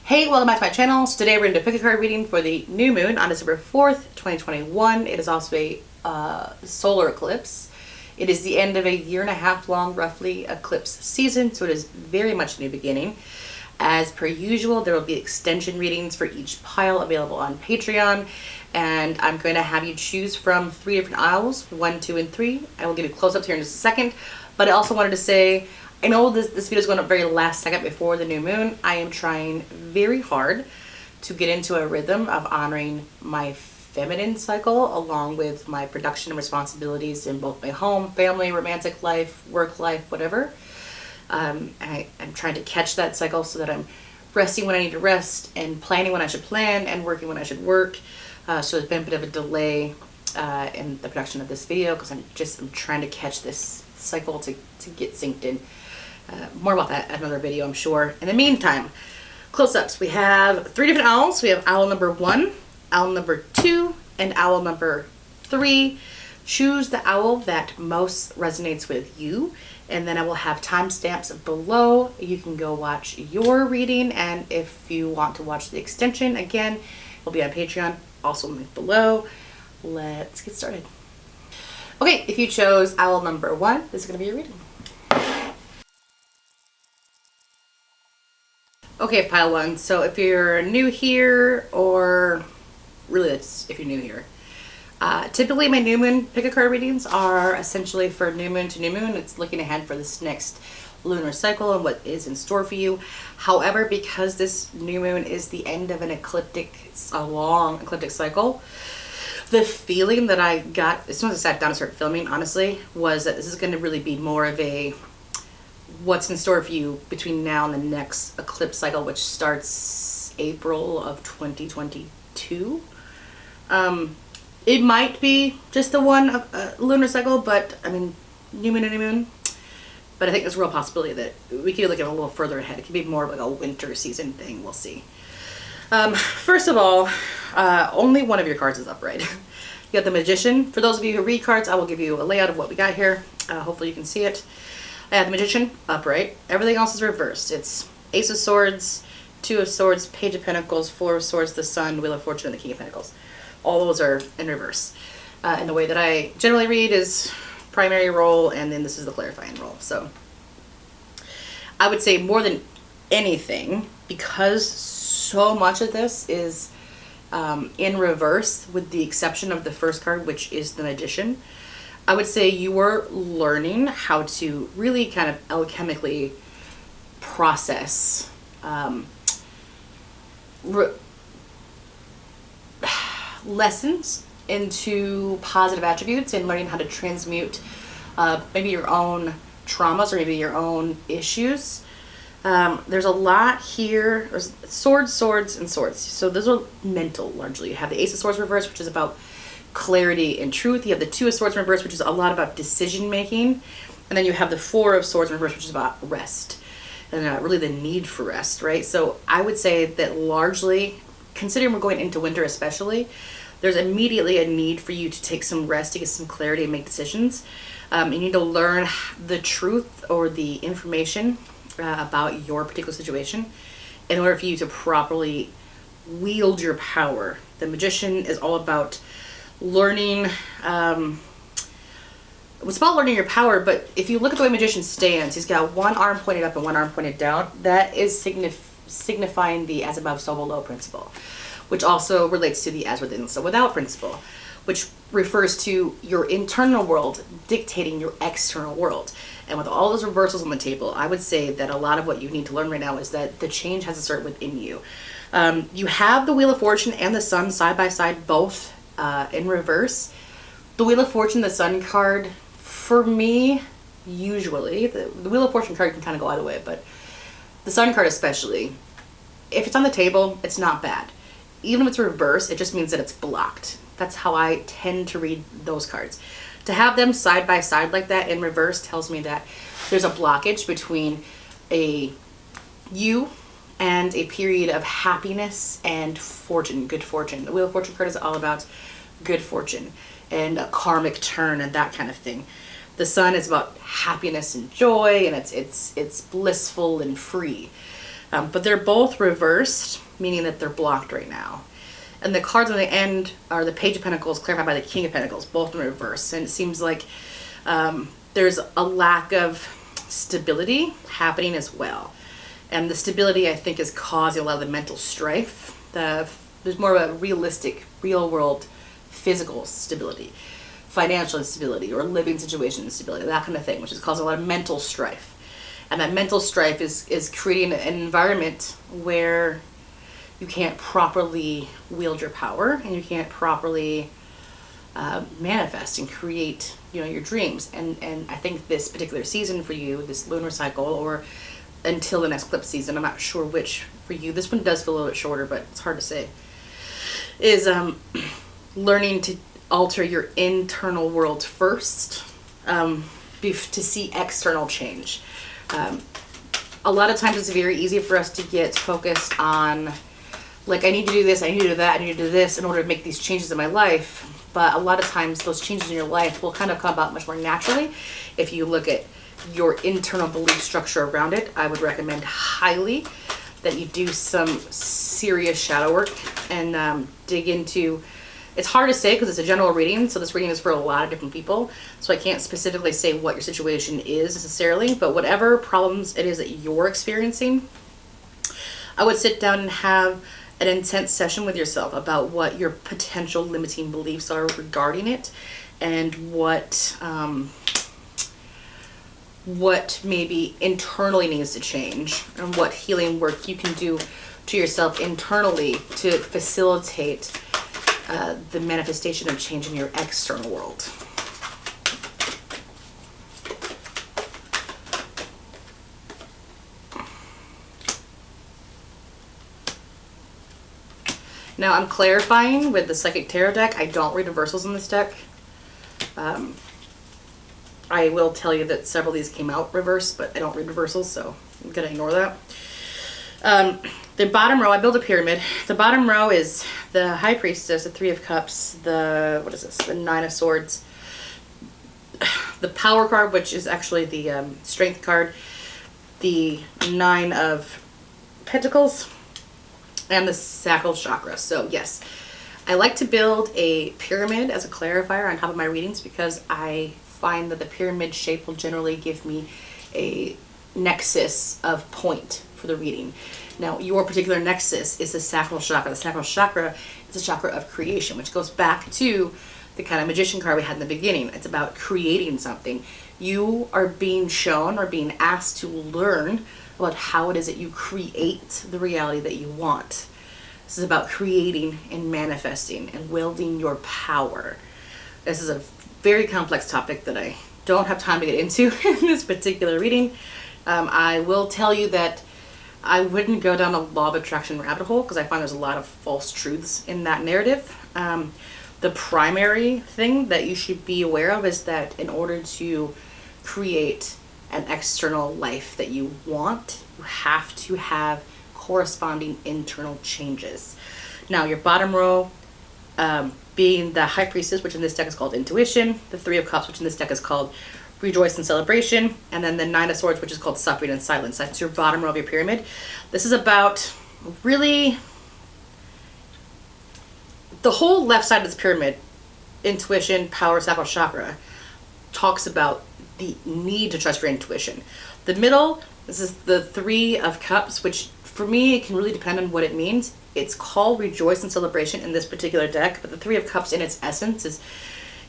Hey, welcome back to my channel. So today we're going to pick a card reading for the new moon on December 4th, 2021. It is also a solar eclipse. It is the end of a year-and-a-half long, roughly, eclipse season, so it is very much a new beginning. As per usual, there will be extension readings for each pile available on Patreon, and I'm going to have you choose from 3 different aisles, 1, 2, and 3. I will give you close-ups here in just a second, but I also wanted to say, I know this video is going up very last second before the new moon. I am trying very hard to get into a rhythm of honoring my feminine cycle along with my production and responsibilities in both my home, family, romantic life, work life, whatever. I'm trying to catch that cycle so that I'm resting when I need to rest and planning when I should plan and working when I should work. So there's been a bit of a delay in the production of this video because I'm trying to catch this cycle to get synced in. More about that in another video, I'm sure. In the meantime, close-ups. We have 3 different owls. We have owl number 1, owl number 2, and owl number 3. Choose the owl that most resonates with you, and then I will have timestamps below. You can go watch your reading, and if you want to watch the extension, again, it'll be on Patreon, also linked below. Let's get started. Okay, if you chose owl number 1, this is going to be your reading. Okay, pile 1. So if you're new here, or really that's if you're new here, typically my new moon pick a card readings are essentially for new moon to new moon. It's looking ahead for this next lunar cycle and what is in store for you. However, because this new moon is the end of a long ecliptic cycle, the feeling that I got as soon as I sat down and started filming, honestly, was that this is going to really be more of a what's in store for you between now and the next eclipse cycle, which starts April of 2022. It might be just the one lunar cycle, but I mean, new moon and new moon. But I think there's a real possibility that we could look at a little further ahead. It could be more of like a winter season thing. We'll see. First of all, only one of your cards is upright. You got the Magician. For those of you who read cards, I will give you a layout of what we got here. Hopefully you can see it. I have the Magician upright. Everything else is reversed. It's Ace of Swords, 2 of Swords, Page of Pentacles, 4 of Swords, the Sun, Wheel of Fortune, and the King of Pentacles. All those are in reverse. And the way that I generally read is primary role, and then this is the clarifying role. So I would say more than anything, because so much of this is in reverse, with the exception of the first card, which is the Magician, I would say you are learning how to really kind of alchemically process lessons into positive attributes and learning how to transmute maybe your own traumas or maybe your own issues. There's a lot here. There's swords, swords, and swords. So those are mental, largely. You have the Ace of Swords reverse, which is about clarity and truth. You have the 2 of Swords in reverse, which is a lot about decision making, and then you have the 4 of Swords in reverse, which is about rest and really the need for rest, right? So I would say that largely, considering we're going into winter especially, there's immediately a need for you to take some rest, to get some clarity and make decisions. You need to learn the truth or the information about your particular situation in order for you to properly wield your power. The Magician is all about learning, it's about learning your power, but if you look at the way Magician stands, he's got one arm pointed up and one arm pointed down. That is signifying the as above, so below principle, which also relates to the as within, so without principle, which refers to your internal world dictating your external world. And with all those reversals on the table, I would say that a lot of what you need to learn right now is that the change has to start within you. You have the Wheel of Fortune and the Sun side by side, both in reverse. The Wheel of Fortune, the Sun card, for me, usually, the Wheel of Fortune card can kind of go either way, but the Sun card especially, if it's on the table, it's not bad. Even if it's reversed, it just means that it's blocked. That's how I tend to read those cards. To have them side by side like that in reverse tells me that there's a blockage between you and a period of happiness and fortune, good fortune. The Wheel of Fortune card is all about good fortune and a karmic turn and that kind of thing. The Sun is about happiness and joy, and it's blissful and free. But they're both reversed, meaning that they're blocked right now. And the cards on the end are the Page of Pentacles clarified by the King of Pentacles, both in reverse. And it seems like there's a lack of stability happening as well. And the stability, I think, is causing a lot of the mental strife. There's more of a realistic, real world, physical stability, financial instability, or living situation instability, that kind of thing, which is causing a lot of mental strife. And that mental strife is creating an environment where you can't properly wield your power, and you can't properly manifest and create, your dreams. And I think this particular season for you, this lunar cycle, or until the next eclipse season, I'm not sure which for you. This one does feel a little bit shorter, but it's hard to say. Is learning to alter your internal world first, to see external change. A lot of times it's very easy for us to get focused on, like, I need to do this, I need to do that, I need to do this in order to make these changes in my life. But a lot of times those changes in your life will kind of come about much more naturally if you look at your internal belief structure around it. I would recommend highly that you do some serious shadow work and dig into. It's hard to say because it's a general reading, so this reading is for a lot of different people, so I can't specifically say what your situation is necessarily, but whatever problems it is that you're experiencing, I would sit down and have an intense session with yourself about what your potential limiting beliefs are regarding it, and what maybe internally needs to change, and what healing work you can do to yourself internally to facilitate the manifestation of change in your external world. Now I'm clarifying with the Psychic Tarot deck. I don't read reversals in this deck. I will tell you that several of these came out reversed, but I don't read reversals, so I'm gonna ignore that. The bottom row, I built a pyramid. The bottom row is the High Priestess, the Three of Cups, the Nine of Swords, the Power card, which is actually the Strength card, the Nine of Pentacles, and the Sacral Chakra. So yes, I like to build a pyramid as a clarifier on top of my readings because I find that the pyramid shape will generally give me a nexus of point for the reading. Now, your particular nexus is the Sacral Chakra. The Sacral Chakra is a chakra of creation, which goes back to the kind of Magician card we had in the beginning. It's about creating something. You are being shown or being asked to learn about how it is that you create the reality that you want. This is about creating and manifesting and wielding your power. This is a very complex topic that I don't have time to get into in this particular reading. I will tell you that I wouldn't go down a law of attraction rabbit hole because I find there's a lot of false truths in that narrative. The primary thing that you should be aware of is that in order to create an external life that you want, you have to have corresponding internal changes. Now, your bottom row being the High Priestess, which in this deck is called Intuition, the Three of Cups, which in this deck is called Rejoice and Celebration, and then the Nine of Swords, which is called Suffering and Silence. That's your bottom row of your pyramid. This is about really the whole left side of this pyramid, intuition, power, sacral chakra, talks about the need to trust your intuition. The middle, this is the Three of Cups, which for me, it can really depend on what it means. It's called Rejoice and Celebration in this particular deck, but the Three of Cups in its essence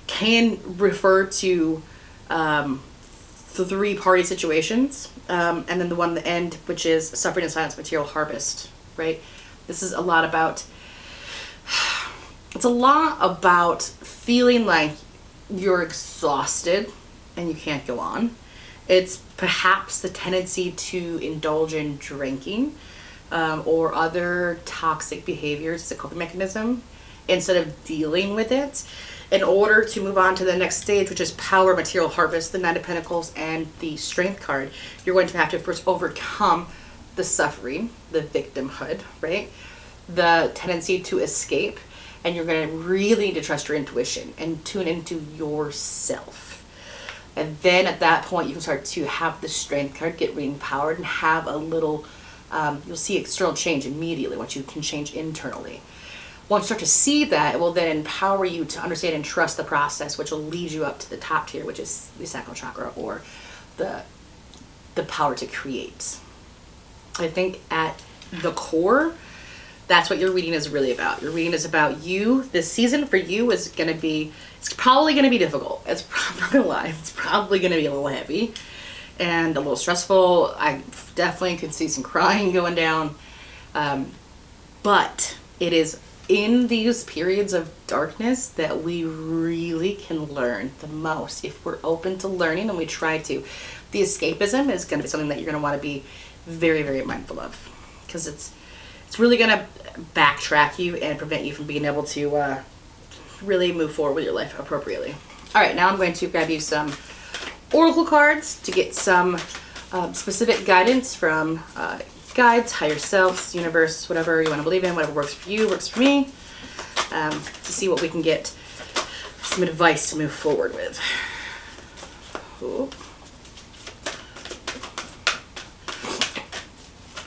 can refer to three-party situations, and then the one at the end, which is Suffering and Silence, Material Harvest, right? This is a lot about, it's a lot about feeling like you're exhausted and you can't go on. It's perhaps the tendency to indulge in drinking or other toxic behaviors as a coping mechanism instead of dealing with it. In order to move on to the next stage, which is Power, Material Harvest, the Nine of Pentacles, and the Strength card, you're going to have to first overcome the suffering, the victimhood, right? The tendency to escape, and you're going to really need to trust your intuition and tune into yourself. And then at that point, you can start to have the Strength card get re-empowered and have a little you'll see external change immediately once you can change internally. Once you start to see that, it will then empower you to understand and trust the process, which will lead you up to the top tier, which is the sacral chakra, or the power to create. I think at the core, that's what your reading is really about. Your reading is about you. This season for you is going to be, it's probably going to be difficult. I'm not going to lie. It's probably going to be a little heavy and a little stressful. I definitely could see some crying going down. But it is in these periods of darkness that we really can learn the most. If we're open to learning and we try to, the escapism is going to be something that you're going to want to be very, very mindful of, because it's really going to backtrack you and prevent you from being able to really move forward with your life appropriately. All right, now I'm going to grab you some oracle cards to get some specific guidance from guides, higher selves, universe, whatever you want to believe in, whatever works for you, works for me, to see what we can get some advice to move forward with. Ooh.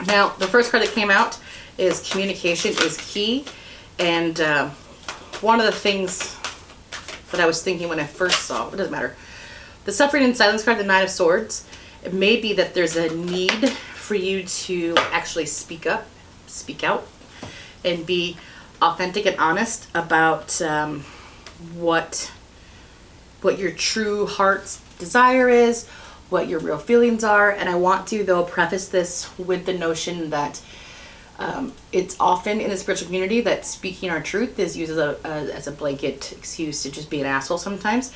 Now, the first card that came out is communication is key. And one of the things that I was thinking when I first saw, it doesn't matter, the suffering and silence card, the Nine of Swords, it may be that there's a need for you to actually speak up, speak out, and be authentic and honest about what your true heart's desire is, what your real feelings are. And I want to, though, preface this with the notion that it's often in the spiritual community that speaking our truth is used as a blanket excuse to just be an asshole sometimes.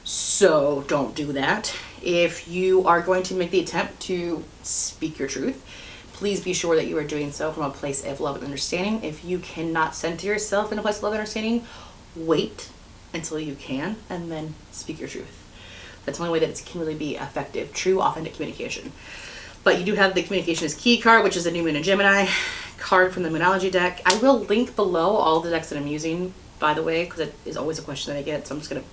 So don't do that. If you are going to make the attempt to speak your truth, please be sure that you are doing so from a place of love and understanding. If you cannot center yourself in a place of love and understanding, wait until you can and then speak your truth. That's the only way that it can really be effective, true, authentic communication. But you do have the communication is key card, which is the New Moon in Gemini card from the Moonology deck. I will link below all the decks that I'm using, by the way, because it is always a question that I get. So I'm just going to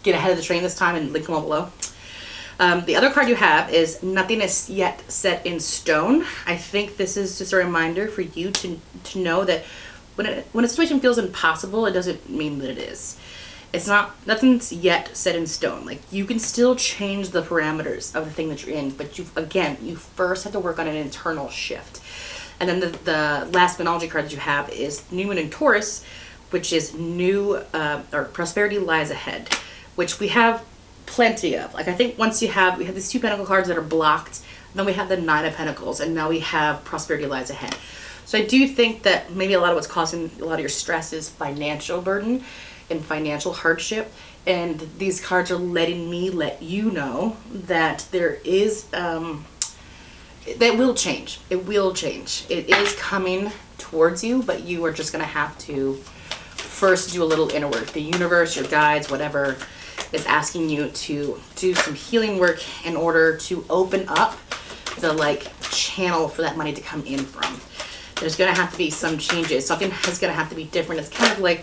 get ahead of the train this time and link them all below. The other card you have is nothing is yet set in stone. I think this is just a reminder for you to know that when a situation feels impossible, it doesn't mean that it is. It's not, nothing's yet set in stone. Like, you can still change the parameters of the thing that you're in, but you first have to work on an internal shift. And then the last Moonology card that you have is New Moon in Taurus, which is or prosperity lies ahead, which we have plenty of. Like, I think once we have these two Pentacle cards that are blocked, then we have the Nine of Pentacles, and now we have prosperity lies ahead. So I do think that maybe a lot of what's causing a lot of your stress is financial burden and financial hardship, and these cards are letting me let you know that there is that will change. It will change. It is coming towards you, but you are just going to have to first do a little inner work. The universe, your guides, whatever, is asking you to do some healing work in order to open up the channel for that money to come in from. There's going to have to be some changes. Something is going to have to be different. It's kind of like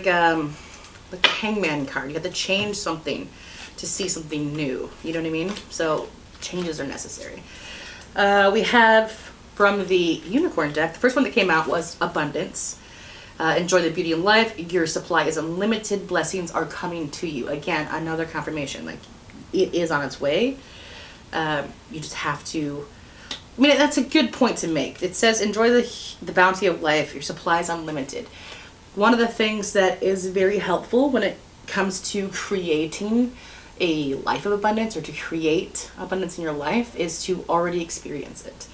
the Hangman card. You have to change something to see something new. You know what I mean? So changes are necessary. We have from the Unicorn deck, the first one that came out was Abundance. Enjoy the beauty in life. Your supply is unlimited. Blessings are coming to you. Again, another confirmation. Like, it is on its way. You just have to... I mean, that's a good point to make. It says, enjoy the bounty of life. Your supply is unlimited. One of the things that is very helpful when it comes to creating a life of abundance, or to create abundance in your life, is to already experience it.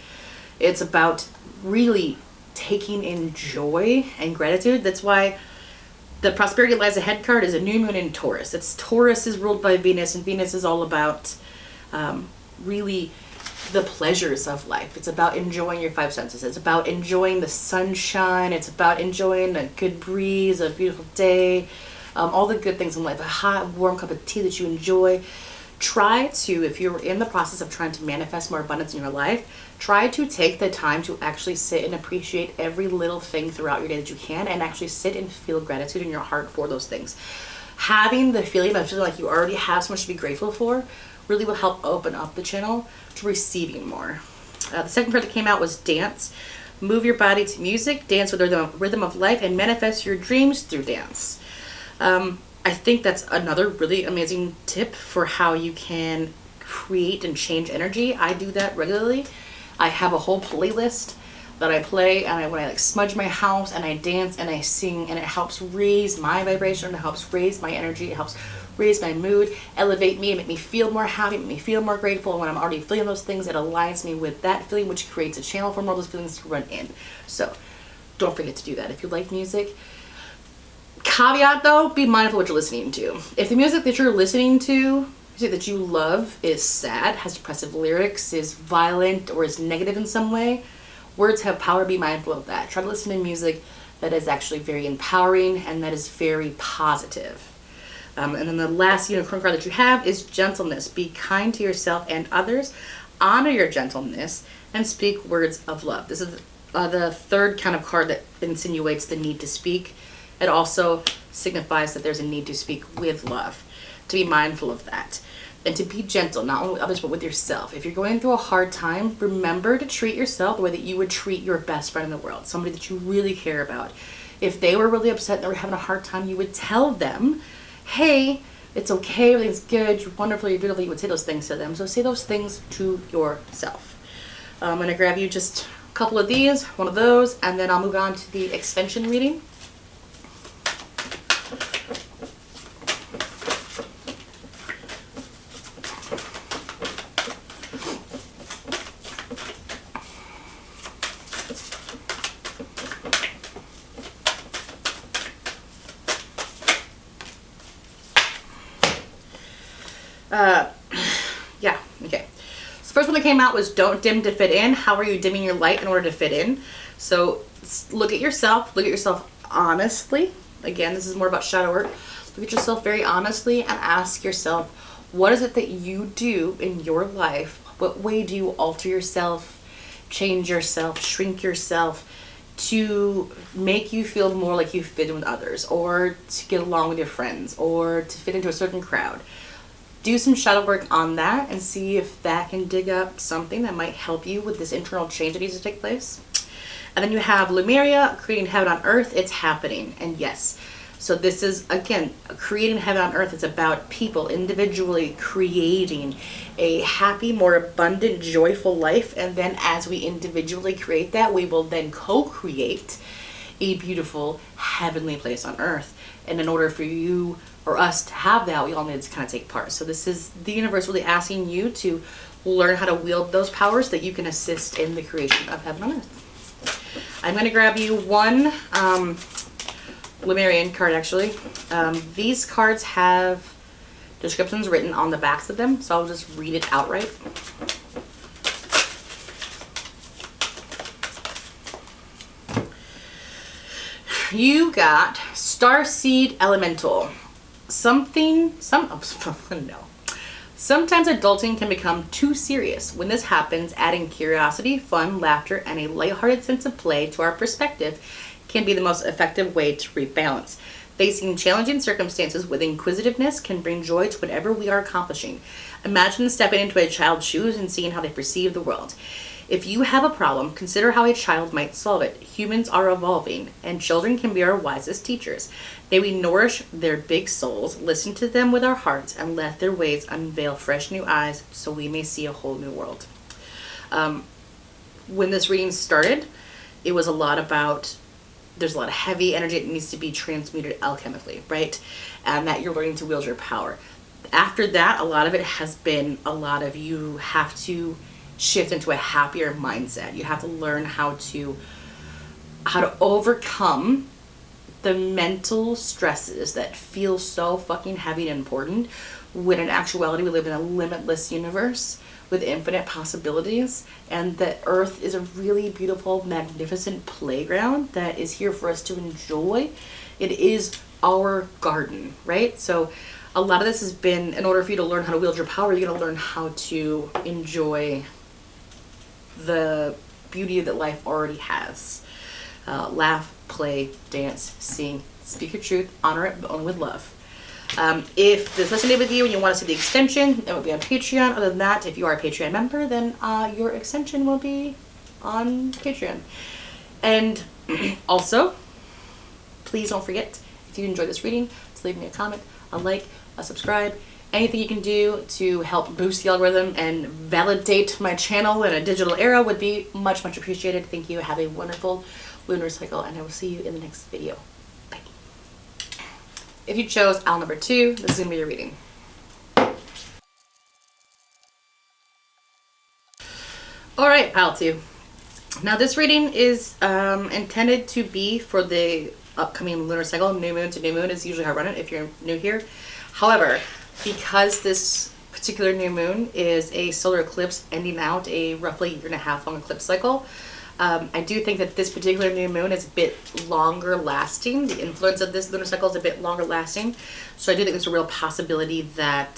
It's about really taking in joy and gratitude. That's why the prosperity lies ahead card is a New Moon in Taurus. Taurus is ruled by Venus, and Venus is all about really the pleasures of life. It's about enjoying your five senses. It's about enjoying the sunshine. It's about enjoying a good breeze, a beautiful day, all the good things in life, a hot, warm cup of tea that you enjoy. Try to, if you're in the process of trying to manifest more abundance in your life, try to take the time to actually sit and appreciate every little thing throughout your day that you can, and actually sit and feel gratitude in your heart for those things. Having the feeling of feeling like you already have so much to be grateful for really will help open up the channel to receiving more. The second card that came out was dance. Move your body to music, dance with the rhythm of life, and manifest your dreams through dance. I think that's another really amazing tip for how you can create and change energy. I do that regularly. I have a whole playlist that I play, and when I like smudge my house and I dance and I sing, and it helps raise my vibration, it helps raise my energy, it helps raise my mood, elevate me, make me feel more happy, make me feel more grateful. And when I'm already feeling those things, it aligns me with that feeling, which creates a channel for more of those feelings to run in. So don't forget to do that. If you like music, caveat though, be mindful what you're listening to. If the music that you're listening to, music that you love, is sad, has depressive lyrics, is violent, or is negative in some way, words have power. Be mindful of that. Try to listen to music that is actually very empowering and that is very positive. And then the last unicorn card that you have is gentleness. Be kind to yourself and others. Honor your gentleness and speak words of love. This is the third kind of card that insinuates the need to speak. It also signifies that there's a need to speak with love, to be mindful of that, and to be gentle, not only with others, but with yourself. If you're going through a hard time, remember to treat yourself the way that you would treat your best friend in the world, somebody that you really care about. If they were really upset and they were having a hard time, you would tell them, hey, it's okay, everything's good, you're wonderful, you're beautiful. You would say those things to them. So say those things to yourself. I'm going to grab you just a couple of these, one of those, and then I'll move on to the extension reading. Yeah, okay. So the first one that came out was don't dim to fit in. How are you dimming your light in order to fit in? So look at yourself honestly. Again, this is more about shadow work. Look at yourself very honestly and ask yourself, what is it that you do in your life? What way do you alter yourself, change yourself, shrink yourself to make you feel more like you fit in with others, or to get along with your friends, or to fit into a certain crowd? Do some shadow work on that and see if that can dig up something that might help you with this internal change that needs to take place. And then you have Lemuria, creating heaven on earth. It's happening. And yes, so this is, again, creating heaven on earth. It's about people individually creating a happy, more abundant, joyful life. And then as we individually create that, we will then co-create a beautiful heavenly place on earth. And in order for you or us to have that, we all need to kind of take part. So this is the universe really asking you to learn how to wield those powers so that you can assist in the creation of heaven on earth. I'm going to grab you one Lemurian card, actually. These cards have descriptions written on the backs of them, so I'll just read it outright. You got Starseed Elemental. No. Sometimes adulting can become too serious. When this happens, adding curiosity, fun, laughter, and a lighthearted sense of play to our perspective can be the most effective way to rebalance. Facing challenging circumstances with inquisitiveness can bring joy to whatever we are accomplishing. Imagine stepping into a child's shoes and seeing how they perceive the world. If you have a problem, consider how a child might solve it. Humans are evolving, and children can be our wisest teachers. May we nourish their big souls, listen to them with our hearts, and let their ways unveil fresh new eyes so we may see a whole new world. When this reading started, it was a lot about, there's a lot of heavy energy that needs to be transmuted alchemically, right? And that you're learning to wield your power. After that, a lot of it has been a lot of you have to shift into a happier mindset. You have to learn how to overcome the mental stresses that feel so fucking heavy and important, when in actuality we live in a limitless universe with infinite possibilities, and that Earth is a really beautiful, magnificent playground that is here for us to enjoy. It is our garden, right? So a lot of this has been, in order for you to learn how to wield your power, you're going to learn how to enjoy the beauty that life already has. Laugh, play, dance, sing, speak your truth, honor it, but only with love. If this resonated with you and you want to see the extension, it will be on Patreon. Other than that, if you are a Patreon member, then your extension will be on Patreon. And also, please don't forget, if you enjoyed this reading, to leave me a comment, a like, a subscribe, anything you can do to help boost the algorithm and validate my channel in a digital era would be much, much appreciated. Thank you. Have a wonderful lunar cycle, and I will see you in the next video. Bye. If you chose owl number 2, this is going to be your reading. Alright, pile 2. Now this reading is intended to be for the upcoming lunar cycle. New moon to new moon is usually how I run it if you're new here. However, because this particular new moon is a solar eclipse ending out a roughly 1.5 year long eclipse cycle, I do think that this particular new moon is a bit longer lasting. The influence of this lunar cycle is a bit longer lasting. So I do think there's a real possibility that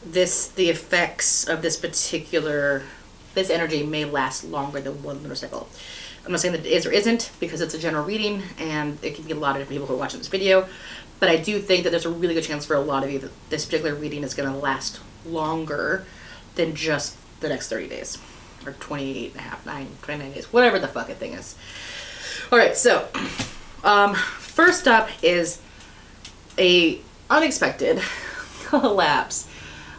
the effects of this energy may last longer than one lunar cycle. I'm not saying that it is or isn't, because it's a general reading and it can be a lot of different people who are watching this video. But I do think that there's a really good chance for a lot of you that this particular reading is going to last longer than just the next 30 days. Or 28 and a half, 29 days, whatever the fucking thing is. Alright, so, first up is a unexpected collapse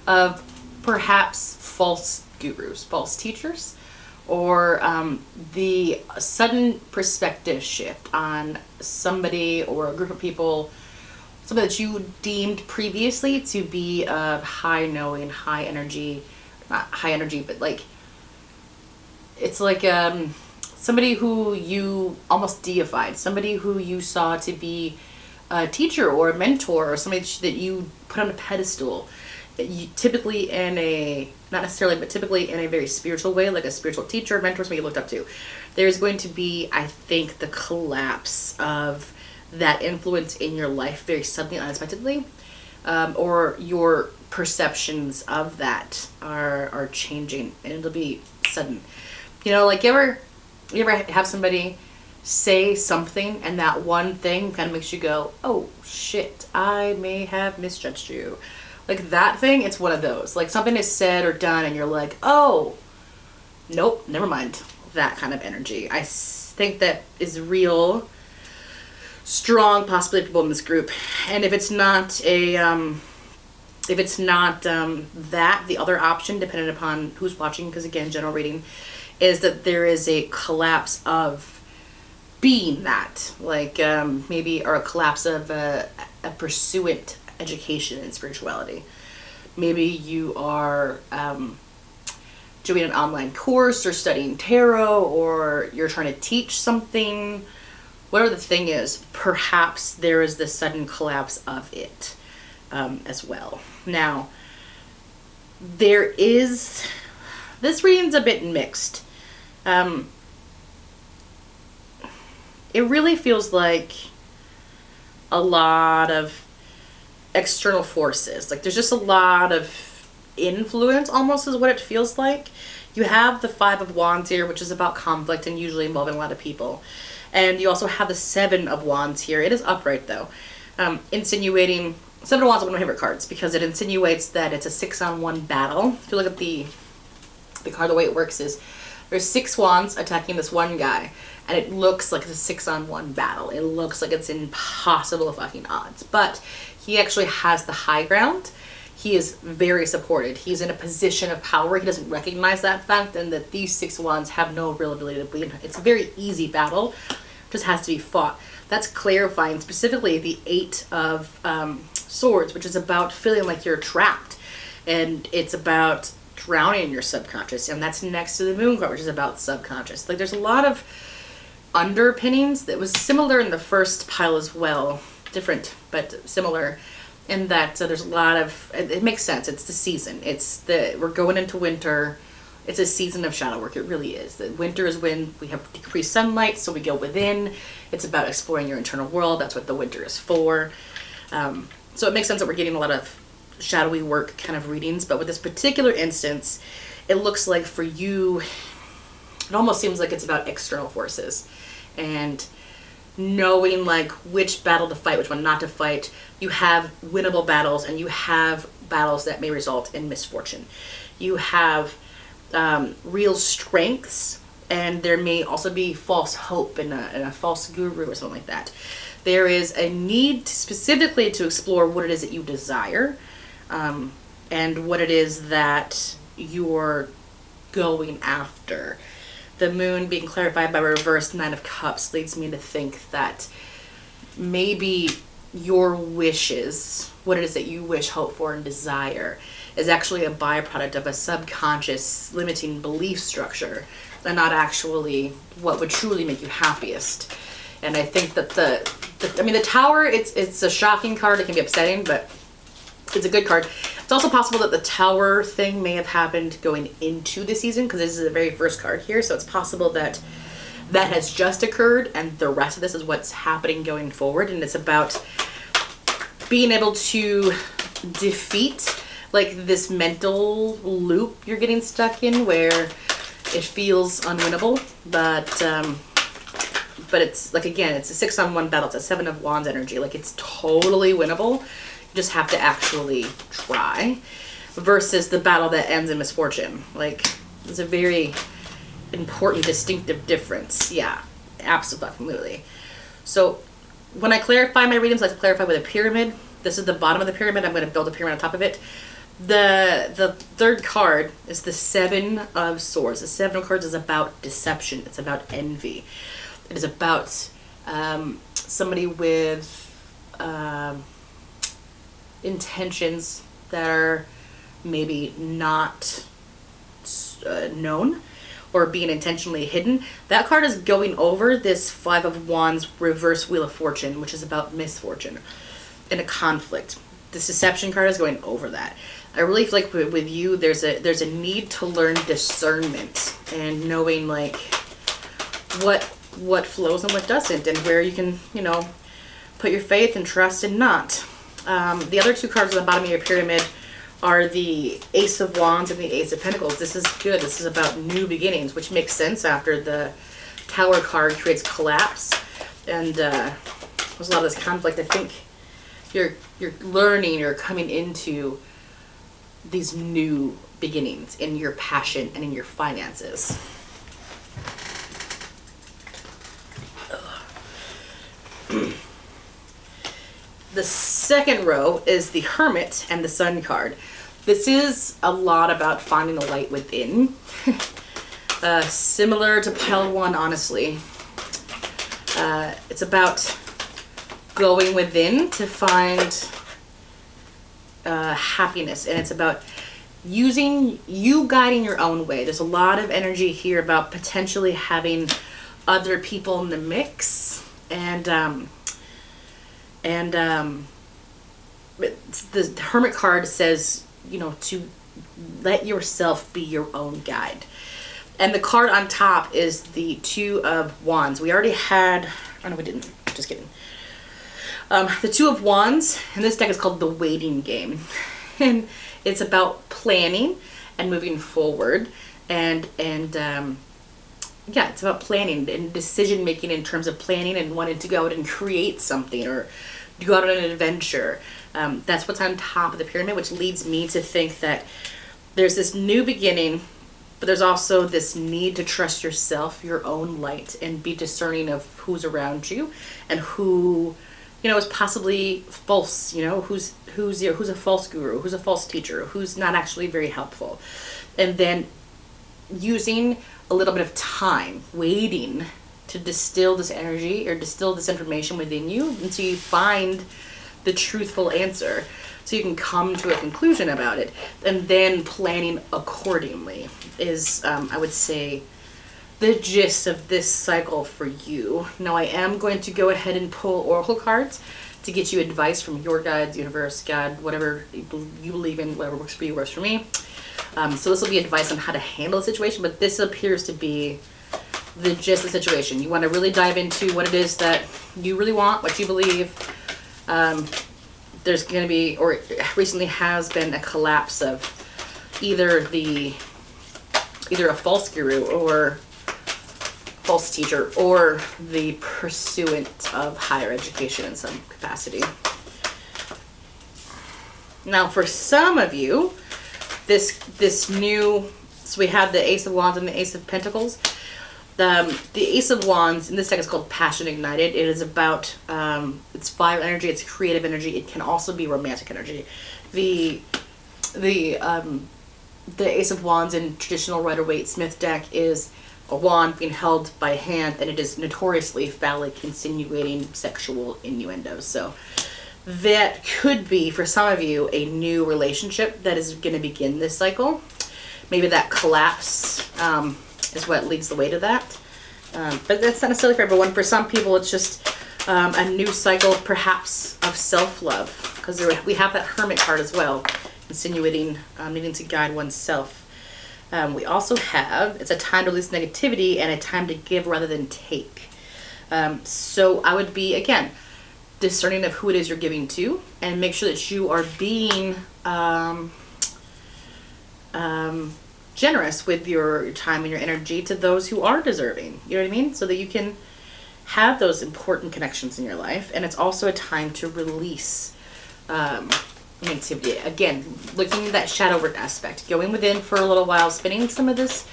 of perhaps false gurus, false teachers, or the sudden perspective shift on somebody or a group of people, something that you deemed previously to be of high knowing, high energy, not high energy, but like, it's like somebody who you almost deified, somebody who you saw to be a teacher or a mentor or somebody that you put on a pedestal. You, typically in a, not necessarily, but typically in a very spiritual way, like a spiritual teacher, mentor, somebody you looked up to. There's going to be, I think, the collapse of that influence in your life very suddenly, unexpectedly, or your perceptions of that are changing, and it'll be sudden. You know, like you ever have somebody say something and that one thing kind of makes you go, oh shit, I may have misjudged you. Like that thing, it's one of those. Like something is said or done and you're like, oh, nope, never mind. That kind of energy. I think that is real strong possibility of people in this group. And if it's not that, the other option, depending upon who's watching, because again, general reading, is that there is a collapse of being that. Like maybe, or a collapse of a pursuant education and spirituality. Maybe you are doing an online course or studying tarot, or you're trying to teach something. Whatever the thing is, perhaps there is this sudden collapse of it as well. Now, this reading's a bit mixed. It really feels like a lot of external forces. Like there's just a lot of influence, almost is what it feels like. You have the 5 of Wands here, which is about conflict and usually involving a lot of people. And you also have the 7 of Wands here. It is upright though. Insinuating, 7 of Wands is one of my favorite cards because it insinuates that it's a 6-on-1 battle. If you look at the card, the way it works is there's 6 wands attacking this one guy, and it looks like it's a 6-on-1 battle. It looks like it's impossible fucking odds. But he actually has the high ground. He is very supported. He's in a position of power. He doesn't recognize that fact, and that these 6 wands have no real ability to bleed. It's a very easy battle. Just has to be fought. That's clarifying specifically the 8 of Swords, which is about feeling like you're trapped. And it's about drowning in your subconscious. And that's next to the Moon card, which is about subconscious. Like there's a lot of underpinnings that was similar in the first pile as well. Different, but similar. In that there's a lot of, it makes sense. It's the season. We're going into winter. It's a season of shadow work. It really is. The winter is when we have decreased sunlight, so we go within. It's about exploring your internal world. That's what the winter is for. So it makes sense that we're getting a lot of shadowy work kind of readings. But with this particular instance, it looks like for you, it almost seems like it's about external forces. And knowing like which battle to fight, which one not to fight. You have winnable battles, and you have battles that may result in misfortune. You have real strengths, and there may also be false hope and a false guru or something like that. There is a need specifically to explore what it is that you desire, and what it is that you're going after. The moon being clarified by reversed Nine of Cups leads me to think that maybe your wishes, what it is that you wish, hope for, and desire, is actually a byproduct of a subconscious limiting belief structure, and not actually what would truly make you happiest. And I think that the Tower, it's a shocking card. It can be upsetting, but it's a good card. It's also possible that the Tower thing may have happened going into the season, because this is the very first card here, so it's possible that that has just occurred and the rest of this is what's happening going forward. And it's about being able to defeat like this mental loop you're getting stuck in where it feels unwinnable, but it's like, again, it's a 6-on-1 battle. It's a 7 of Wands energy. Like, it's totally winnable. You just have to actually try, versus the battle that ends in misfortune. Like, it's a very important distinctive difference. Yeah, absolutely. So when I clarify my readings, I like to clarify with a pyramid. This is the bottom of the pyramid. I'm going to build a pyramid on top of it. The third card is the 7 of Swords. The 7 of Cards is about deception. It's about envy. It is about somebody with intentions that are maybe not known or being intentionally hidden. That card is going over this 5 of Wands reverse Wheel of Fortune, which is about misfortune in a conflict. This deception card is going over that. I really feel like with you, there's a need to learn discernment and knowing like what flows and what doesn't, and where you can, you know, put your faith and trust and not. The other 2 cards on the bottom of your pyramid are the Ace of Wands and the Ace of Pentacles. This is good. This is about new beginnings, which makes sense after the Tower card creates collapse. And there's a lot of this conflict. I think you're learning, you're coming into these new beginnings in your passion and in your finances. The second row is the Hermit and the Sun card. This is a lot about finding the light within. Similar to pile 1, honestly. It's about going within to find happiness, and it's about you guiding your own way. There's a lot of energy here about potentially having other people in the mix, and the Hermit card says, you know, to let yourself be your own guide. And the card on top is the 2 of Wands. We already had, oh no, we didn't, just kidding. The 2 of Wands, and this deck is called the Waiting Game. And it's about planning and moving forward, and yeah, it's about planning and decision making in terms of planning and wanting to go out and create something or go out on an adventure. That's what's on top of the pyramid, which leads me to think that there's this new beginning, but there's also this need to trust yourself, your own light, and be discerning of who's around you and who, you know, is possibly false, you know, who's a false guru, who's a false teacher, who's not actually very helpful. And then using a little bit of time, waiting to distill this energy or distill this information within you until you find the truthful answer, so you can come to a conclusion about it, and then planning accordingly is, I would say, the gist of this cycle for you. Now, I am going to go ahead and pull oracle cards to get you advice from your guides, universe, God, whatever you believe in, whatever works for you works for me. So this will be advice on how to handle the situation, but this appears to be the gist of the situation. You want to really dive into what it is that you really want, what you believe. There's going to be, or recently has been, a collapse of either a false guru or false teacher or the pursuant of higher education in some capacity. Now, for some of you, this new, so we have the Ace of Wands and the Ace of Pentacles. The Ace of Wands in this deck is called Passion Ignited. It is about, it's fire energy, it's creative energy. It can also be romantic energy. The Ace of Wands in traditional Rider-Waite-Smith deck is a wand being held by hand, and it is notoriously phallic, insinuating sexual innuendos. So that could be, for some of you, a new relationship that is going to begin this cycle. Maybe that collapse is what leads the way to that. But that's not necessarily for everyone. For some people, it's just a new cycle, perhaps, of self-love. Because we have that Hermit card as well, insinuating needing to guide oneself. We also have, it's a time to release negativity and a time to give rather than take. So I would be, again, discerning of who it is you're giving to, and make sure that you are being generous with your time and your energy to those who are deserving. You know what I mean? So that you can have those important connections in your life. And it's also a time to release negativity. Again, looking at that shadow work aspect, going within for a little while, spending some of this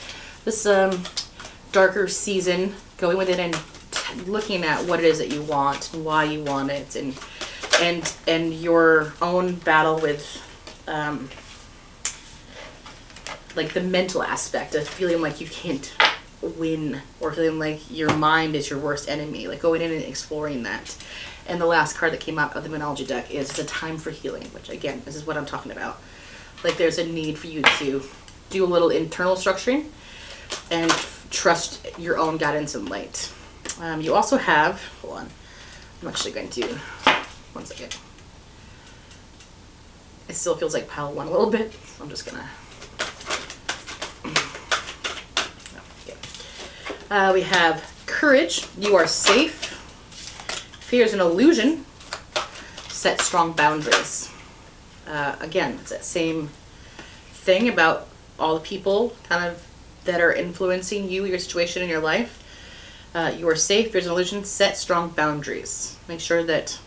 darker season, going within and looking at what it is that you want and why you want it, and your own battle with like the mental aspect of feeling like you can't win, or feeling like your mind is your worst enemy, like going in and exploring that. And the last card that came out of the Moonology deck is the time for healing, which again, this is what I'm talking about. Like there's a need for you to do a little internal structuring and trust your own guidance and light. You also have, hold on, I'm actually going to, one second. It still feels like pile one a little bit, so I'm just gonna, we have courage, you are safe. Fear is an illusion, set strong boundaries. Again, it's that same thing about all the people kind of that are influencing you, your situation in your life. You are safe, fear is an illusion, set strong boundaries. Make sure that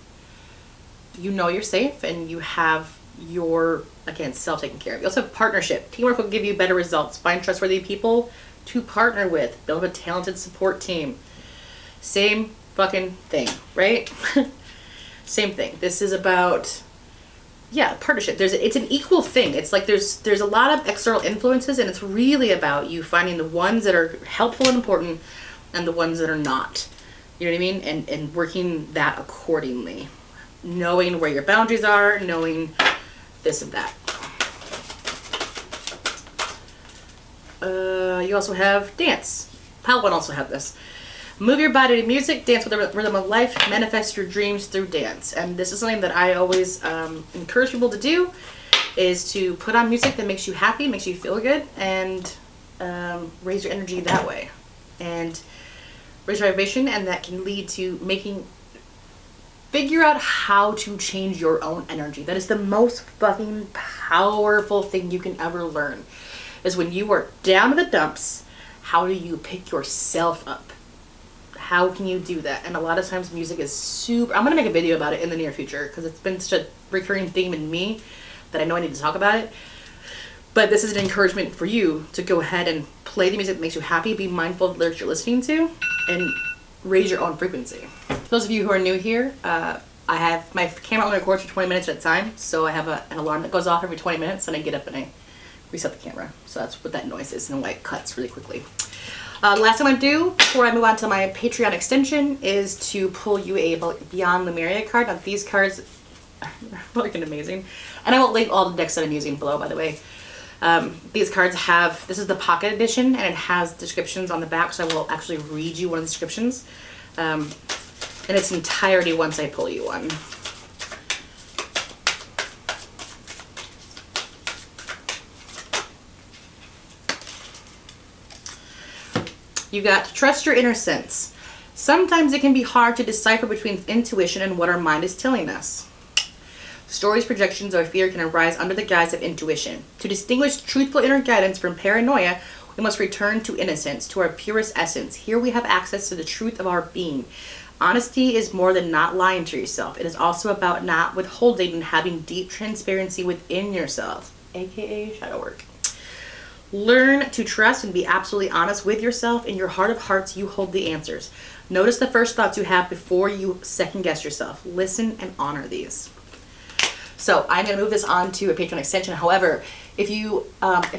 you know you're safe and you have your, again, self taken care of. You also have partnership. Teamwork will give you better results. Find trustworthy people to partner with. Build a talented support team. Same fucking thing, right? Same thing. This is about, yeah, partnership. It's an equal thing. It's like there's a lot of external influences, and it's really about you finding the ones that are helpful and important and the ones that are not. You know what I mean? And working that accordingly. Knowing where your boundaries are, knowing this and that. You also have dance. Pile one also have this. Move your body to music, dance with the rhythm of life, manifest your dreams through dance. And this is something that I always encourage people to do, is to put on music that makes you happy, makes you feel good, and raise your energy that way. And raise your vibration, and that can lead to figure out how to change your own energy. That is the most fucking powerful thing you can ever learn, is when you are down to the dumps, how do you pick yourself up? How can you do that? And a lot of times music is super, I'm going to make a video about it in the near future because it's been such a recurring theme in me that I know I need to talk about it. But this is an encouragement for you to go ahead and play the music that makes you happy, be mindful of the lyrics you're listening to, and raise your own frequency. Those of you who are new here, I have my camera only records for 20 minutes at a time, so I have an alarm that goes off every 20 minutes, and I get up and I reset the camera. So that's what that noise is, and why it cuts really quickly. The last thing I'm going to do before I move on to my Patreon extension is to pull you a Beyond Lemuria card. Now these cards are fucking amazing. And I will link all the decks that I'm using below, by the way. These cards have, this is the pocket edition, and it has descriptions on the back, so I will actually read you one of the descriptions in its entirety once I pull you one. You got to trust your inner sense. Sometimes it can be hard to decipher between intuition and what our mind is telling us. Stories, projections, or fear can arise under the guise of intuition. To distinguish truthful inner guidance from paranoia, we We must return to innocence, to our purest essence. Here we have access to the truth of our being. Honesty is more than not lying to yourself. It is also about not withholding and having deep transparency within yourself, aka shadow work. Learn to trust and be absolutely honest with yourself. In your heart of hearts, you hold the answers. Notice the first thoughts you have before you second guess yourself. Listen and honor these. So I'm going to move this on to a Patreon extension. However, if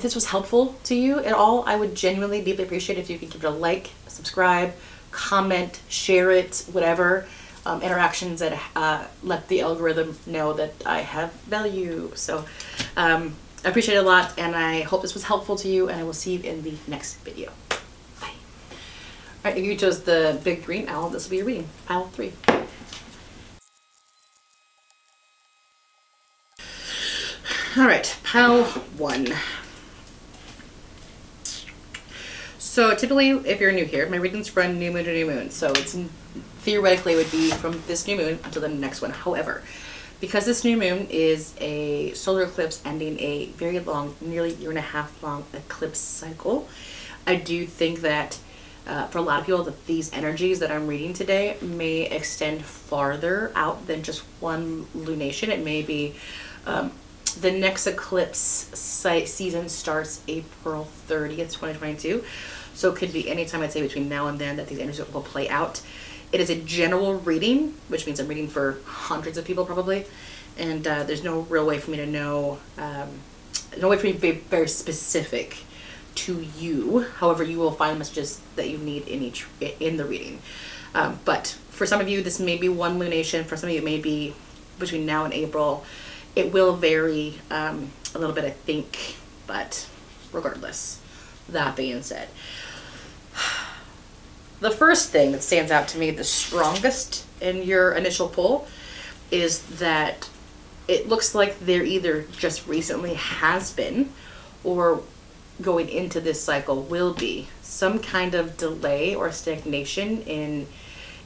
this was helpful to you at all, I would genuinely deeply appreciate if you could give it a like, subscribe, comment, share it, whatever. Interactions that let the algorithm know that I have value. So I appreciate it a lot, and I hope this was helpful to you, and I will see you in the next video. Bye. All right, if you chose the big green owl, this will be your reading, pile 3. All right, pile 1. So typically, if you're new here, my readings run new moon to new moon. So it's theoretically would be from this new moon until the next one. However, because this new moon is a solar eclipse ending a very long, nearly 1.5 year long eclipse cycle, I do think that for a lot of people that these energies that I'm reading today may extend farther out than just one lunation. It may be the next eclipse season starts April 30th, 2022. So it could be anytime, I'd say, between now and then that these energies will play out. It is a general reading, which means I'm reading for hundreds of people probably. And there's no real way for me to know, no way for me to be very specific to you. However, you will find messages that you need in the reading. But for some of you, this may be one lunation. For some of you, it may be between now and April. It will vary a little bit, I think, but regardless, that being said, the first thing that stands out to me the strongest in your initial pull is that it looks like there either just recently has been or going into this cycle will be some kind of delay or stagnation in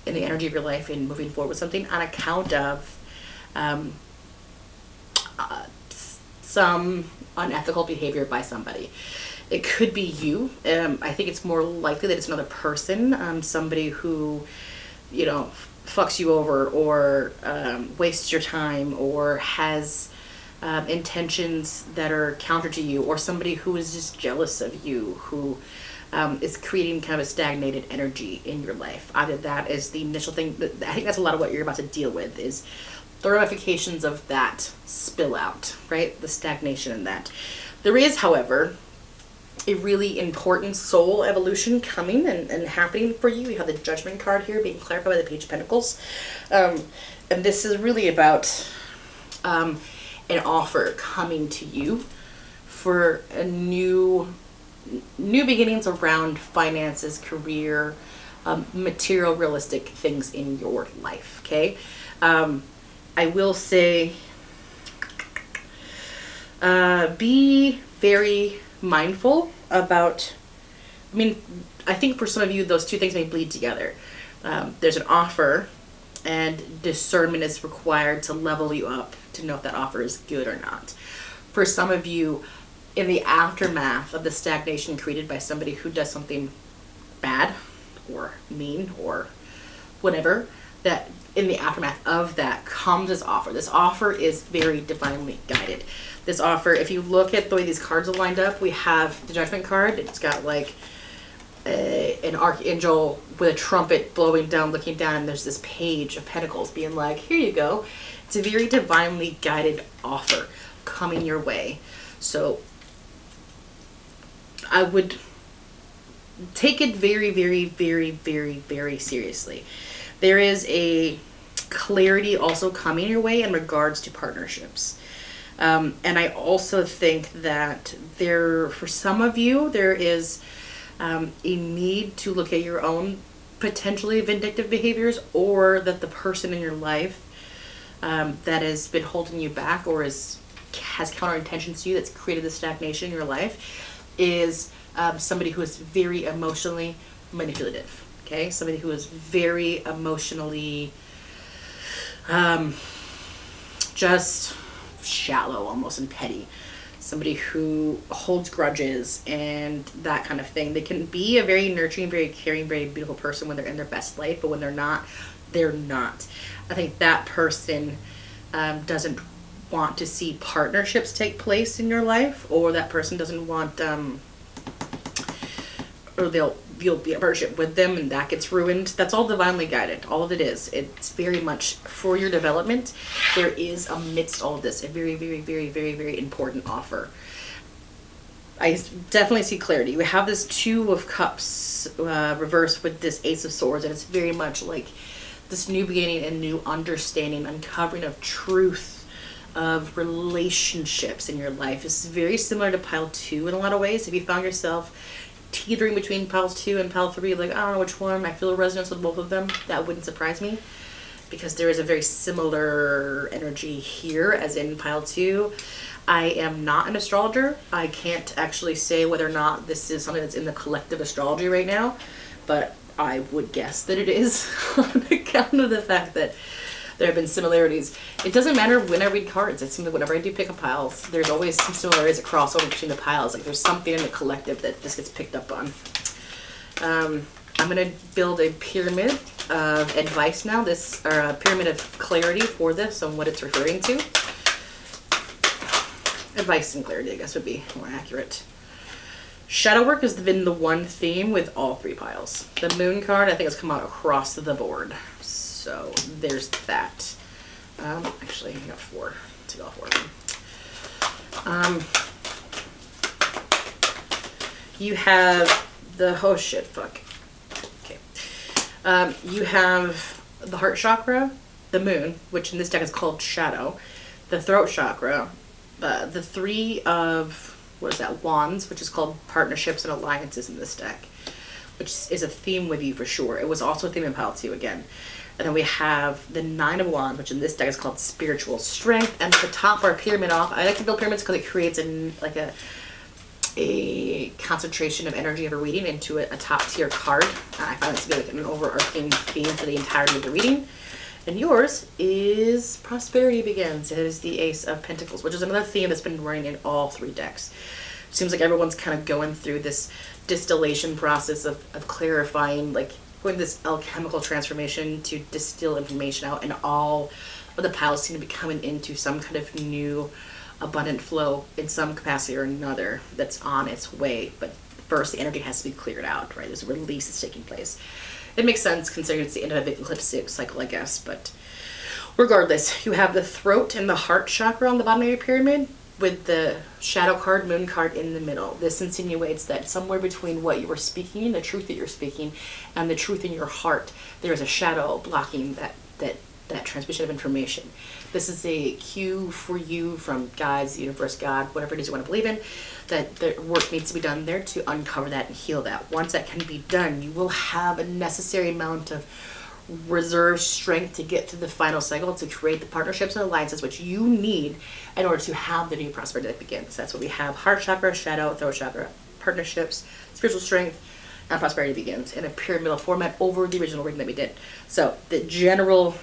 the energy of your life in moving forward with something on account of some unethical behavior by somebody. It could be you. I think it's more likely that it's another person, somebody who, you know, fucks you over or wastes your time or has intentions that are counter to you, or somebody who is just jealous of you, who is creating kind of a stagnated energy in your life. Either that is the initial thing. I think that's a lot of what you're about to deal with, is the ramifications of that spill out, right? The stagnation in that. There is, however, a really important soul evolution coming and happening for you. You have the Judgment card here being clarified by the Page of Pentacles. And this is really about an offer coming to you for a new beginnings around finances, career, material, realistic things in your life, okay? I will say, be very mindful about, I think for some of you, those two things may bleed together. There's an offer, and discernment is required to level you up to know if that offer is good or not. For some of you, in the aftermath of the stagnation created by somebody who does something bad or mean or whatever, that in the aftermath of that comes this offer. This offer is very divinely guided. This offer, if you look at the way these cards are lined up, we have the Judgment card. It's got like an archangel with a trumpet blowing down, looking down, and there's this Page of Pentacles being like, here you go. It's a very divinely guided offer coming your way. So I would take it very, very, very, very, very seriously. There is a clarity also coming your way in regards to partnerships. And I also think that for some of you, there is a need to look at your own potentially vindictive behaviors, or that the person in your life that has been holding you back or has counter intentions to you, that's created the stagnation in your life, is somebody who is very emotionally manipulative. Okay, somebody who is very emotionally just shallow almost and petty. somebody who holds grudges and that kind of thing. They can be a very nurturing, very caring, very beautiful person when they're in their best life, but when they're not, they're not. I think that person doesn't want to see partnerships take place in your life, or that person doesn't want, or you'll be a partnership with them and that gets ruined. That's all divinely guided. All of it is. It's very much for your development. There is, amidst all of this, a very, very, very, very, very important offer. I definitely see clarity. You have this Two of Cups reversed with this Ace of Swords, and it's very much like this new beginning and new understanding, uncovering of truth, of relationships in your life. It's very similar to pile 2 in a lot of ways. If you found yourself teetering between pile 2 and pile 3, like, I don't know which one, I feel a resonance with both of them, that wouldn't surprise me, because there is a very similar energy here as in pile 2. I am not an astrologer. I can't actually say whether or not this is something that's in the collective astrology right now, but I would guess that it is on account of the fact that there have been similarities. It doesn't matter when I read cards. It seems like whenever I do pick up piles, there's always some similarities that cross over between the piles. Like there's something in the collective that just gets picked up on. I'm going to build a pyramid of advice now, or a pyramid of clarity for this and what it's referring to. Advice and clarity, I guess, would be more accurate. Shadow work has been the one theme with all 3 piles. The moon card, I think, has come out across the board. So there's that. Actually, I got 4. Take all 4 of them. You have the, oh shit, fuck. Okay. You have the heart chakra, the moon, which in this deck is called shadow, the throat chakra, the 3 of, what is that, wands, which is called partnerships and alliances in this deck, which is a theme with you for sure. It was also a theme in pile 2 again. And then we have the 9 of wands, which in this deck is called spiritual strength. And to top our pyramid off, I like to build pyramids because it creates a concentration of energy of a reading into a top tier card. I find it to be like an overarching theme for the entirety of the reading. And yours is Prosperity Begins. It is the Ace of Pentacles, which is another theme that's been running in all 3 decks. It seems like everyone's kind of going through this distillation process of clarifying, like going this alchemical transformation to distill information out, and all of the piles seem to be coming into some kind of new abundant flow in some capacity or another that's on its way. But first, the energy has to be cleared out, right? There's a release that's taking place. It makes sense considering it's the end of a big eclipse cycle, I guess. But regardless, you have the throat and the heart chakra on the bottom of your pyramid with the shadow card, moon card in the middle. This insinuates that somewhere between what you are speaking, the truth that you're speaking, and the truth in your heart, there is a shadow blocking that transmission of information. This is a cue for you from God's, the universe, God, whatever it is you want to believe in, that the work needs to be done there to uncover that and heal that. Once that can be done, you will have a necessary amount of reserve strength to get to the final cycle to create the partnerships and alliances which you need in order to have the new prosperity that begins. That's what we have: heart chakra, shadow, throat chakra, partnerships, spiritual strength, and prosperity begins in a pyramidal format over the original reading that we did. So the general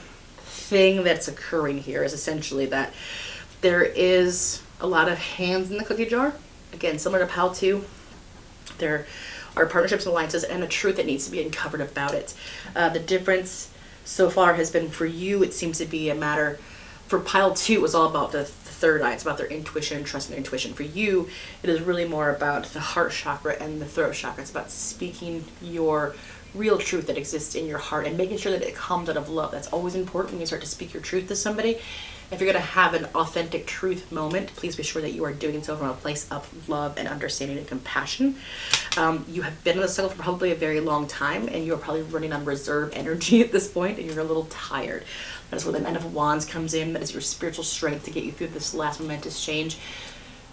thing that's occurring here is essentially that there is a lot of hands in the cookie jar. Again, similar to pile 2, there are partnerships and alliances and a truth that needs to be uncovered about it. The difference so far has been for you, it seems to be a matter, for pile 2 it was all about the third eye. It's about their intuition and trust in their intuition. For you, it is really more about the heart chakra and the throat chakra. It's about speaking your real truth that exists in your heart and making sure that it comes out of love. That's always important when you start to speak your truth to somebody. If you're going to have an authentic truth moment, please be sure that you are doing so from a place of love and understanding and compassion. You have been in the cycle for probably a very long time, and you're probably running on reserve energy at this point, and you're a little tired. That is where the 9 of Wands comes in. That is your spiritual strength to get you through this last momentous change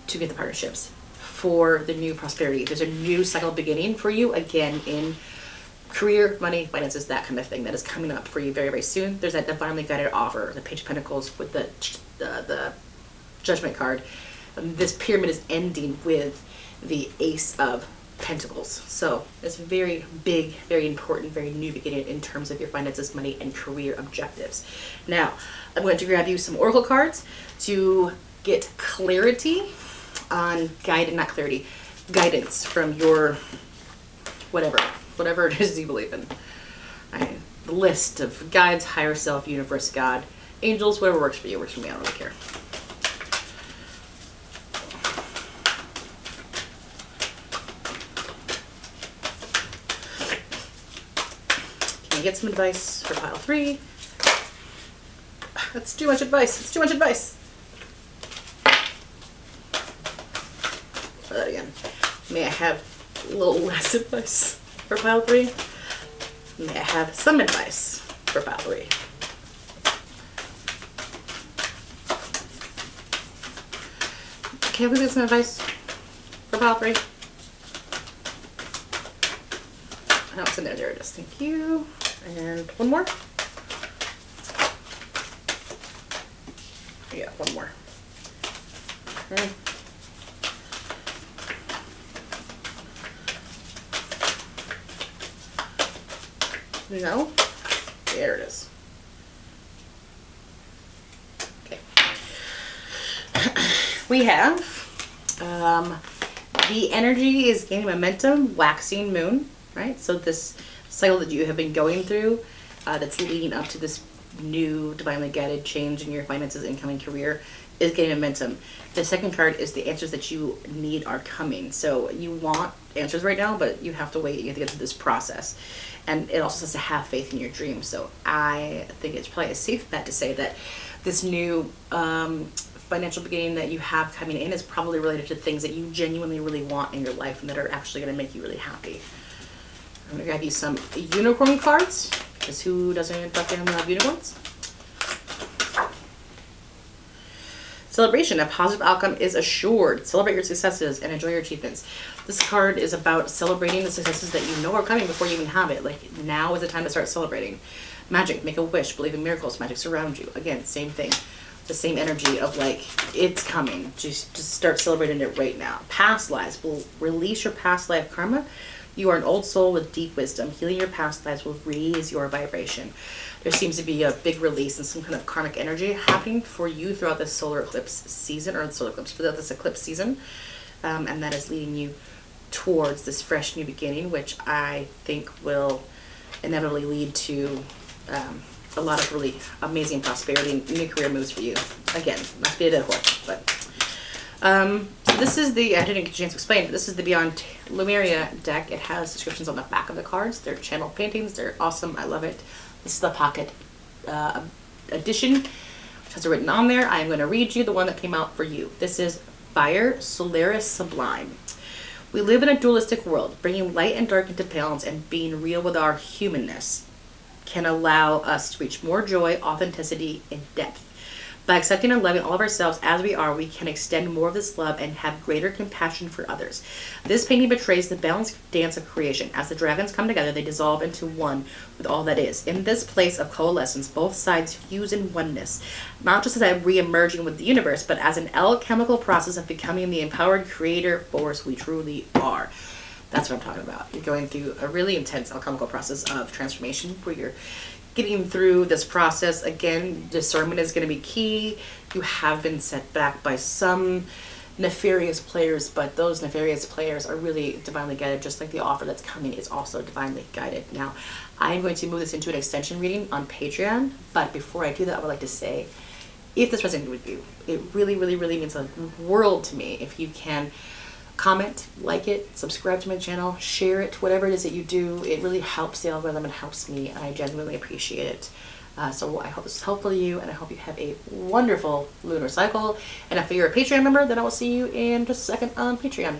to get the partnerships for the new prosperity. There's a new cycle beginning for you, again, in career, money, finances, that kind of thing that is coming up for you very, very soon. There's that divinely guided offer, the Page of Pentacles with the Judgment card. This pyramid is ending with the Ace of Pentacles. So it's very big, very important, very new beginning in terms of your finances, money, and career objectives. Now, I'm going to grab you some oracle cards to get clarity on guidance, not clarity, guidance from your whatever it is you believe in. The list of guides, higher self, universe, God, angels, whatever works for you, works for me. I don't really care. Can you get some advice for pile 3? That's too much advice. It's too much advice. Try that again. May I have a little less advice for pile 3? May I have some advice for pile 3? Can we get some advice for pile 3? Oh, it's in there. There it is. Thank you. And one more. Yeah, one more. Okay. No? There it is. Okay. We have the energy is gaining momentum, waxing moon, right? So this cycle that you have been going through that's leading up to this new divinely guided change in your finances, income, and career is gaining momentum. The second card is the answers that you need are coming. So you want answers right now, but you have to wait. You have to get through this process. And it also says to have faith in your dreams. So I think it's probably a safe bet to say that this new financial beginning that you have coming in is probably related to things that you genuinely really want in your life and that are actually going to make you really happy. I'm going to grab you some unicorn cards, because who doesn't fucking love unicorns? Celebration. A positive outcome is assured. Celebrate your successes and enjoy your achievements. This card is about celebrating the successes that you know are coming before you even have it. Like, now is the time to start celebrating. Magic. Make a wish. Believe in miracles. Magic surrounds you. Again, same thing. The same energy of like, it's coming. Just start celebrating it right now. Past lives. Will release your past life karma. You are an old soul with deep wisdom. Healing your past lives will raise your vibration. There seems to be a big release and some kind of karmic energy happening for you throughout this solar eclipse season, or solar eclipse, throughout this eclipse season. And that is leading you towards this fresh new beginning, which I think will inevitably lead to a lot of really amazing prosperity and new career moves for you. Again, not to be a dead horse, but so this is the, I didn't get a chance to explain, but this is the Beyond Lemuria deck. It has descriptions on the back of the cards. They're channel paintings. They're awesome. I love it. This is the pocket edition, which has it written on there. I am going to read you the one that came out for you. This is Fire, Solaris, Sublime. We live in a dualistic world. Bringing light and dark into balance and being real with our humanness can allow us to reach more joy, authenticity, and depth. By accepting and loving all of ourselves as we are, we can extend more of this love and have greater compassion for others. This painting portrays the balanced dance of creation. As the dragons come together, they dissolve into one with all that is. In this place of coalescence, both sides fuse in oneness, not just as a re-emerging with the universe, but as an alchemical process of becoming the empowered creator force we truly are. That's what I'm talking about. You're going through a really intense alchemical process of transformation where you're getting through this process. Again, discernment is going to be key. You have been set back by some nefarious players, but those nefarious players are really divinely guided, just like the offer that's coming is also divinely guided. Now, I am going to move this into an extension reading on Patreon, but before I do that, I would like to say, if this resonated with you, it really, really, really means a world to me if you can comment, like it, subscribe to my channel, share it, whatever it is that you do. It really helps the algorithm and helps me, and I genuinely appreciate it. So I hope this is helpful to you, and I hope you have a wonderful lunar cycle. And if you're a Patreon member, then I will see you in just a second on Patreon.